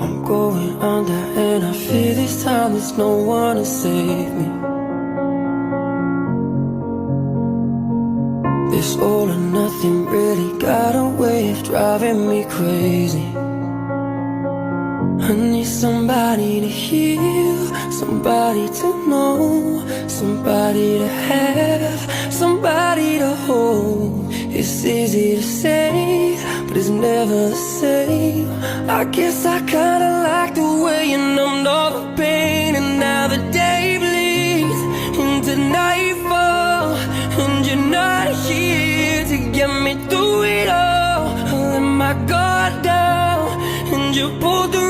I'm going under and I fear this time there's no one to save me. This all or nothing really got a way of driving me crazy. I need somebody to heal, somebody to know, somebody to have, somebody to hold. It's easy to say, but it's never the same. I guess I kinda like the way you numbed all the pain. And now the day bleeds into nightfall, and you're not here to get me through it all. I let my guard down, and you pulled through.